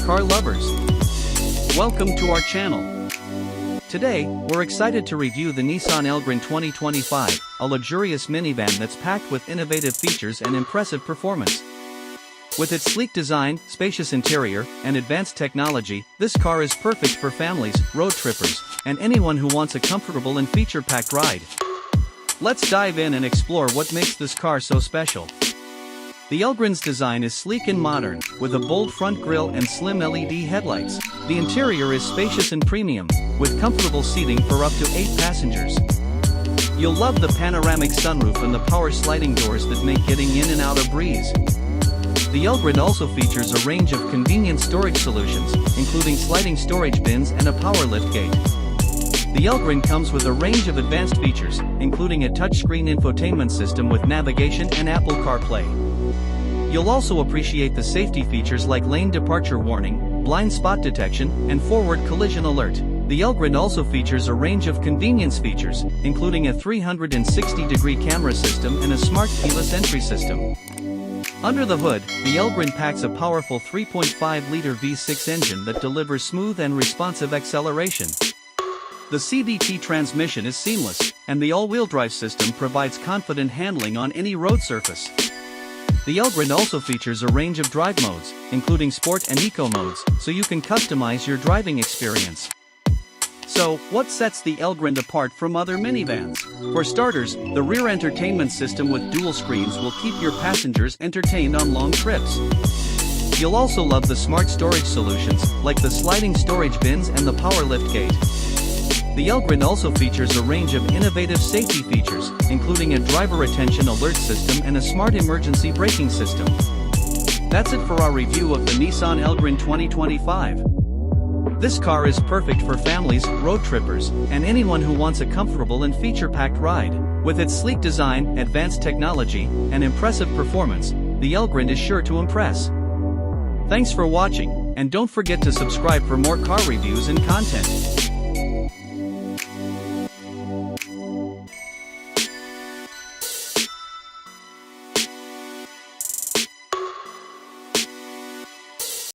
car lovers. Welcome to our channel. Today, we're excited to review the Nissan Elgrand 2025, a luxurious minivan that's packed with innovative features and impressive performance. With its sleek design, spacious interior, and advanced technology, this car is perfect for families, road trippers, and anyone who wants a comfortable and feature-packed ride. Let's dive in and explore what makes this car so special. The Elgrand's design is sleek and modern, with a bold front grille and slim LED headlights. The interior is spacious and premium, with comfortable seating for up to 8 passengers. You'll love the panoramic sunroof and the power sliding doors that make getting in and out a breeze. The Elgrand also features a range of convenient storage solutions, including sliding storage bins and a power liftgate. The Elgrand comes with a range of advanced features, including a touchscreen infotainment system with navigation and Apple CarPlay. You'll also appreciate the safety features like lane departure warning, blind spot detection, and forward collision alert. The Elgrand also features a range of convenience features, including a 360-degree camera system and a smart keyless entry system. Under the hood, the Elgrand packs a powerful 3.5-liter V6 engine that delivers smooth and responsive acceleration. The CVT transmission is seamless, and the all-wheel drive system provides confident handling on any road surface. The Elgrand also features a range of drive modes, including Sport and Eco modes, so you can customize your driving experience. So, what sets the Elgrand apart from other minivans? For starters, the rear entertainment system with dual screens will keep your passengers entertained on long trips. You'll also love the smart storage solutions, like the sliding storage bins and the power liftgate. The Elgrand also features a range of innovative safety features, including a driver attention alert system and a smart emergency braking system. That's it for our review of the Nissan Elgrand 2025. This car is perfect for families, road trippers, and anyone who wants a comfortable and feature-packed ride. With its sleek design, advanced technology, and impressive performance, the Elgrand is sure to impress. Thanks for watching, and don't forget to subscribe for more car reviews and content.